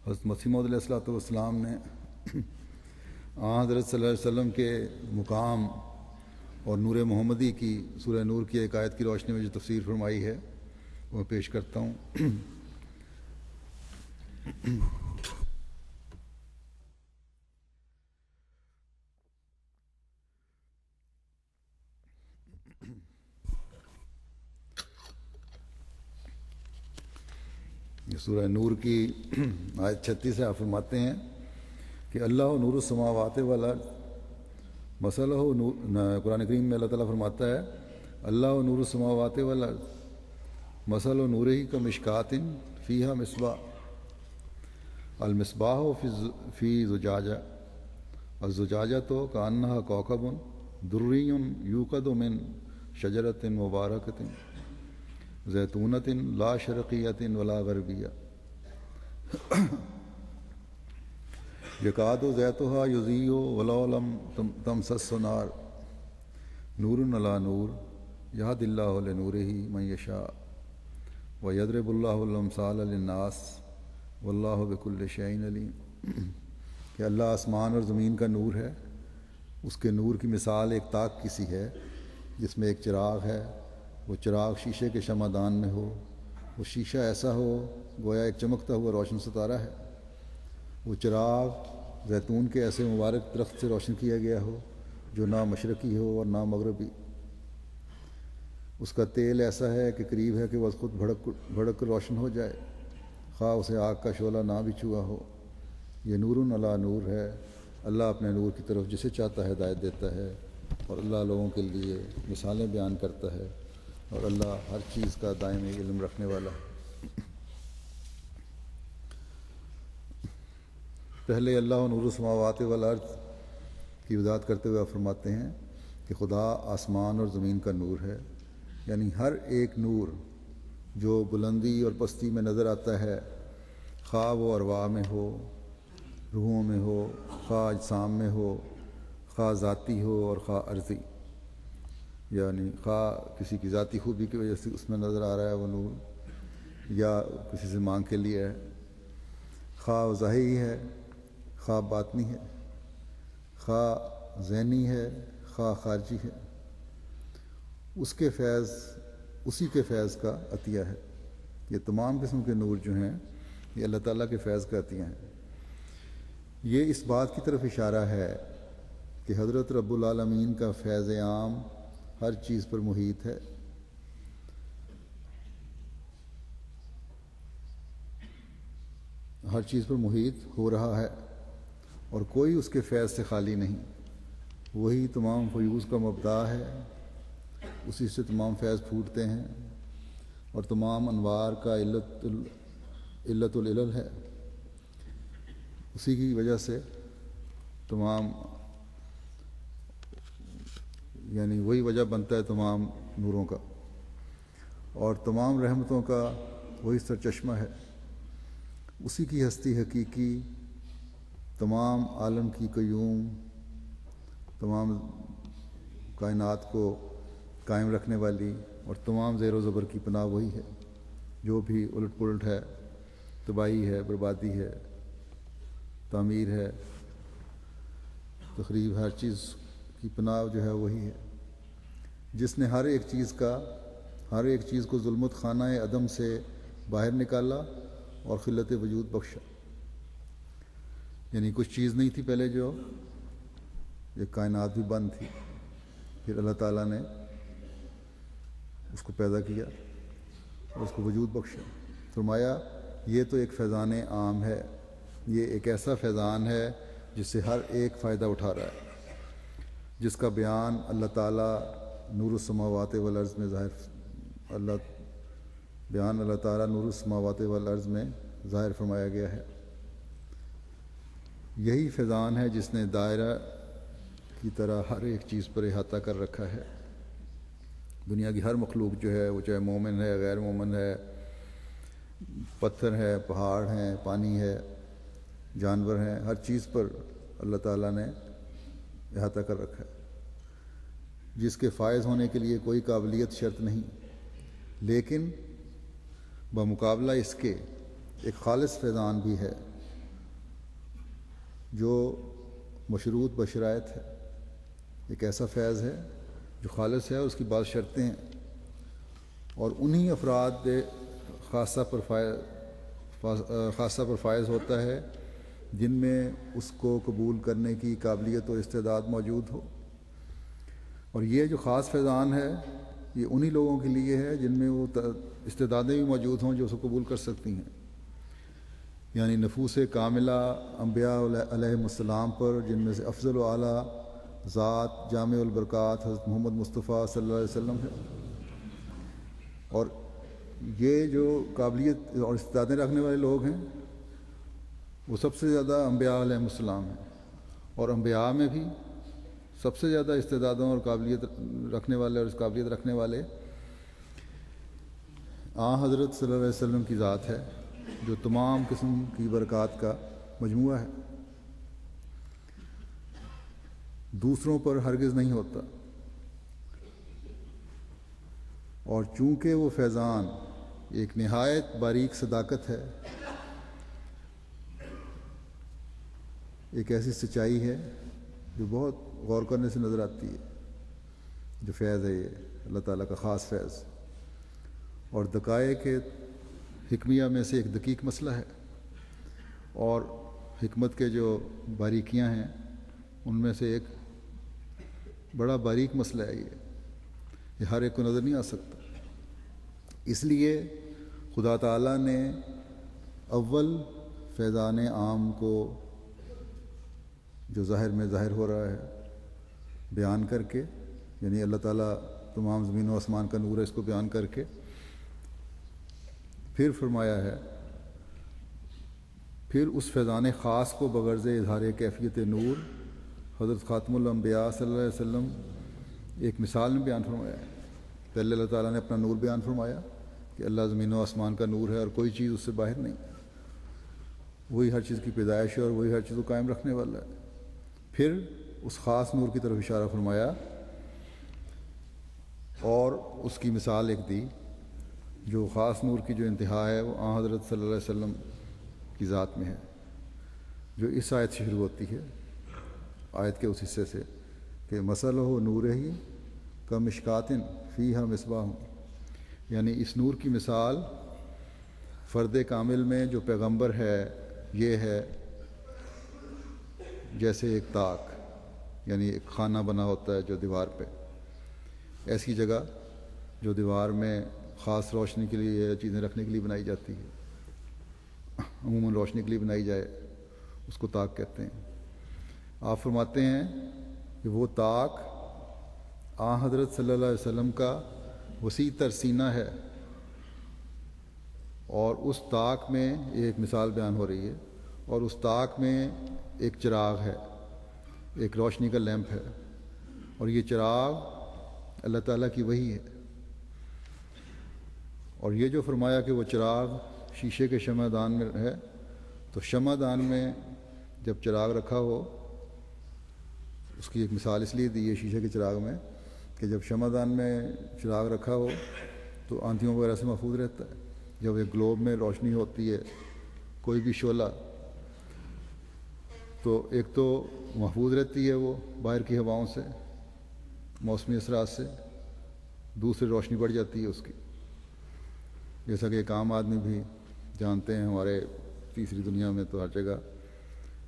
حضرت مسیح موعود علیہ الصلوۃ والسلام نے حضرت صلی اللہ علیہ وسلم کے مقام اور نور محمدی کی سورہ نور کی ایک آیت کی روشنی میں جو تفسیر فرمائی ہے وہ پیش کرتا ہوں۔ سورہ نور کی آیت 36 سے آپ فرماتے ہیں کہ اللہ نور السماوات والارض مسئلہ قرآن کریم میں اللہ تعالیٰ فرماتا ہے اللہ نور السماوات والارض مثل نورہ کمشکات فیہا مصباح المصباح فی زجاجہ الزجاجہ تو کأنہا کوکب دری یوقد من شجرۃ مبارکۃ زیتونۃ لا شرقیۃ ولا غربیہ یکاد زیتھا یضیء ولو لم تمسس نار نور علی نور یہدی اللہ لنورہ من یشاء ویضرب اللہ الامثال للناس واللہ بکل شیء علیم۔ کہ اللہ آسمان اور زمین کا نور ہے، اس کے نور کی مثال ایک طاق کی سی ہے جس میں ایک چراغ ہے، وہ چراغ شیشے کے شمعدان میں ہو، وہ شیشہ ایسا ہو گویا ایک چمکتا ہوا روشن ستارہ ہے، وہ چراغ زیتون کے ایسے مبارک درخت سے روشن کیا گیا ہو جو نہ مشرقی ہو اور نہ مغربی، اس کا تیل ایسا ہے کہ قریب ہے کہ وہ خود بھڑک کر روشن ہو جائے، خواہ اسے آگ کا شعلہ نہ بھی چھوا ہو۔ یہ نور علی نور ہے، اللہ اپنے نور کی طرف جسے چاہتا ہے ہدایت دیتا ہے، اور اللہ لوگوں کے لیے مثالیں بیان کرتا ہے، اور اللہ ہر چیز کا دائمی علم رکھنے والا ہے۔ پہلے اللہ نور السماوات والارض کی وضاحت کرتے ہوئے آپ فرماتے ہیں کہ خدا آسمان اور زمین کا نور ہے، یعنی ہر ایک نور جو بلندی اور پستی میں نظر آتا ہے، خواہ وہ ارواح میں ہو، روحوں میں ہو، خواہ اجسام میں ہو، خواہ ذاتی ہو اور خواہ عرضی، یعنی خواہ کسی کی ذاتی خوبی کی وجہ سے اس میں نظر آ رہا ہے وہ نور، یا کسی سے مانگ کے لیے ہے، خواہ وہ ظاہری ہے، خواہ باطنی ہے، خواہ ذہنی ہے، خواہ خارجی ہے، اس کے فیض، اسی کے فیض کا عطیہ ہے۔ یہ تمام قسم کے نور جو ہیں یہ اللہ تعالیٰ کے فیض کا عطیہ ہیں۔ یہ اس بات کی طرف اشارہ ہے کہ حضرت رب العالمین کا فیض عام ہر چیز پر محیط ہے، ہر چیز پر محیط ہو رہا ہے، اور کوئی اس کے فیض سے خالی نہیں۔ وہی تمام فیوز کا مبدأ ہے، اسی سے تمام فیض پھوٹتے ہیں، اور تمام انوار کا علت العلل ہے، اسی کی وجہ سے تمام، یعنی وہی وجہ بنتا ہے تمام نوروں کا، اور تمام رحمتوں کا وہی سرچشمہ ہے، اسی کی ہستی حقیقی، تمام عالم کی قیوم، تمام کائنات کو قائم رکھنے والی، اور تمام زیر و زبر کی پناہ وہی ہے۔ جو بھی الٹ پلٹ ہے، تباہی ہے، بربادی ہے، تعمیر ہے، تخریب، ہر چیز کی پناہ جو ہے وہی ہے، جس نے ہر ایک چیز کو ظلمت خانہ عدم سے باہر نکالا اور خلت وجود بخشا۔ یعنی کچھ چیز نہیں تھی پہلے، جو یہ کائنات بھی بند تھی، پھر اللہ تعالیٰ نے اس کو پیدا کیا اور اس کو وجود بخشا۔ فرمایا یہ تو ایک فیضان عام ہے، یہ ایک ایسا فیضان ہے جس سے ہر ایک فائدہ اٹھا رہا ہے، جس کا بیان اللہ تعالیٰ نور السماوات والارض میں اللہ تعالیٰ نور السماوات والارض میں ظاہر فرمایا گیا ہے۔ یہی فیضان ہے جس نے دائرہ کی طرح ہر ایک چیز پر احاطہ کر رکھا ہے۔ دنیا کی ہر مخلوق جو ہے، وہ چاہے مومن ہے، غیر مومن ہے، پتھر ہے، پہاڑ ہیں، پانی ہے، جانور ہیں، ہر چیز پر اللہ تعالیٰ نے احاطہ کر رکھا ہے، جس کے فائز ہونے کے لیے کوئی قابلیت شرط نہیں، لیکن بمقابلہ اس کے ایک خالص فیضان بھی ہے جو مشروط بشرائط ہے، ایک ایسا فیض ہے جو خالص ہے، اس کی بعض شرطیں ہیں، اور انہی افراد خاصہ پر فائز ہوتا ہے جن میں اس کو قبول کرنے کی قابلیت و استعداد موجود ہو۔ اور یہ جو خاص فیضان ہے یہ انہی لوگوں کے لیے ہے جن میں وہ استعدادیں بھی موجود ہوں جو اس کو قبول کر سکتی ہیں، یعنی نفوس کاملہ انبیاء علیہم السلام پر، جن میں سے افضل و اعلیٰ ذات جامع البرکات حضرت محمد مصطفیٰ صلی اللہ علیہ وسلم ہے۔ اور یہ جو قابلیت اور استعدادیں رکھنے والے لوگ ہیں وہ سب سے زیادہ انبیاء علیہم السلام ہیں، اور انبیاء میں بھی سب سے زیادہ استعدادوں اور قابلیت رکھنے والے اور اس قابلیت رکھنے والے حضرت صلی اللہ علیہ وسلم کی ذات ہے، جو تمام قسم کی برکات کا مجموعہ ہے، دوسروں پر ہرگز نہیں ہوتا۔ اور چونکہ وہ فیضان ایک نہایت باریک صداقت ہے، ایک ایسی سچائی ہے جو بہت غور کرنے سے نظر آتی ہے، جو فیض ہے یہ اللہ تعالیٰ کا خاص فیض، اور دقائق حکمیہ میں سے ایک دقیق مسئلہ ہے، اور حکمت کے جو باریکیاں ہیں ان میں سے ایک بڑا باریک مسئلہ ہے یہ ہر ایک کو نظر نہیں آ سکتا۔ اس لیے خدا تعالیٰ نے اول فیضان عام کو جو ظاہر میں ظاہر ہو رہا ہے بیان کر کے، یعنی اللہ تعالیٰ تمام زمین و آسمان کا نور ہے، اس کو بیان کر کے پھر فرمایا ہے، پھر اس فیضان خاص کو بغرض اظہار کیفیت نور حضرت خاتم الانبیاء صلی اللہ علیہ وسلم ایک مثال میں بیان فرمایا ہے۔ پہلے اللہ تعالیٰ نے اپنا نور بیان فرمایا کہ اللہ زمین و آسمان کا نور ہے اور کوئی چیز اس سے باہر نہیں، وہی ہر چیز کی پیدائش ہے اور وہی ہر چیز کو قائم رکھنے والا ہے۔ پھر اس خاص نور کی طرف اشارہ فرمایا اور اس کی مثال ایک دی، جو خاص نور کی جو انتہا ہے وہ حضرت صلی اللہ علیہ وسلم کی ذات میں ہے، جو اس آیت سے شروع ہوتی ہے، آیت کے اس حصے سے کہ مثلہ نور ہی کمشکات فیہا مصباح، یعنی اس نور کی مثال فرد کامل میں جو پیغمبر ہے یہ ہے جیسے ایک طاق، یعنی ایک خانہ بنا ہوتا ہے جو دیوار پہ، ایسی جگہ جو دیوار میں خاص روشنی کے لیے چیزیں رکھنے کے لیے بنائی جاتی ہے، عموماً روشنی کے لیے بنائی جائے، اس کو طاق کہتے ہیں۔ آپ فرماتے ہیں کہ وہ طاق حضرت صلی اللہ علیہ وسلم کا وسیع تر سینہ ہے، اور اس طاق میں ایک مثال بیان ہو رہی ہے، اور اس طاق میں ایک چراغ ہے، ایک روشنی کا لیمپ ہے، اور یہ چراغ اللہ تعالیٰ کی وحی ہے۔ اور یہ جو فرمایا کہ وہ چراغ شیشے کے شمع دان میں ہے، تو شمع دان میں جب چراغ رکھا ہو، اس کی ایک مثال اس لیے دی ہے شیشے کے چراغ میں کہ جب شمع دان میں چراغ رکھا ہو تو آندھیوں وغیرہ سے محفوظ رہتا ہے۔ جب ایک گلوب میں روشنی ہوتی ہے، کوئی بھی شعلہ، تو ایک تو محفوظ رہتی ہے وہ باہر کی ہواؤں سے، موسمی اثرات سے، دوسری روشنی بڑھ جاتی ہے اس کی، جیسا کہ ایک عام آدمی بھی جانتے ہیں۔ ہمارے تیسری دنیا میں تو ہر جگہ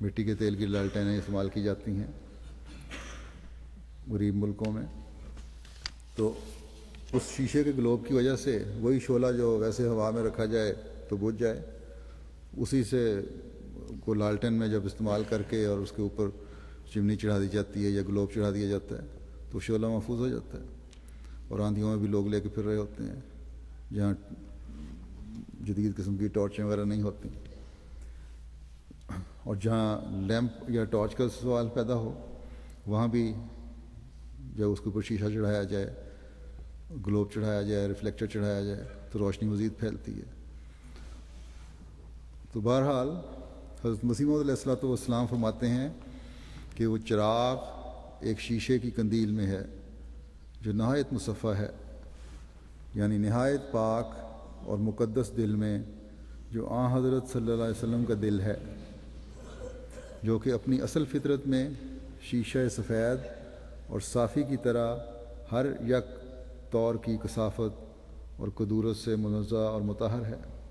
مٹی کے تیل کی لالٹینیں استعمال کی جاتی ہیں غریب ملکوں میں، تو اس شیشے کے گلوب کی وجہ سے وہی شعلہ جو ویسے ہوا میں رکھا جائے تو بجھ جائے، اسی سے کو لالٹین میں جب استعمال کر کے اور اس کے اوپر چمنی چڑھا دی جاتی ہے یا گلوب چڑھا دیا جاتا ہے تو شعلہ محفوظ ہو جاتا ہے۔ اور آندھیوں میں بھی لوگ لے کے پھر رہے ہوتے ہیں جہاں جدید قسم کی ٹارچیں وغیرہ نہیں ہوتی، اور جہاں لیمپ یا ٹارچ کا سوال پیدا ہو وہاں بھی جب اس کے اوپر شیشہ چڑھایا جائے، گلوب چڑھایا جائے، ریفلیکٹر چڑھایا جائے تو روشنی مزید پھیلتی ہے۔ تو بہرحال حضرت مسیح موعود علیہ الصلوۃ والسلام فرماتے ہیں کہ وہ چراغ ایک شیشے کی قندیل میں ہے جو نہایت مصفہ ہے، یعنی نہایت پاک اور مقدس دل میں، جو حضرت صلی اللہ علیہ وسلم کا دل ہے۔ جو کہ اپنی اصل فطرت میں شیشہ سفید اور صافی کی طرح ہر یک طور کی کثافت اور کدورت سے منزہ اور مطہر ہے۔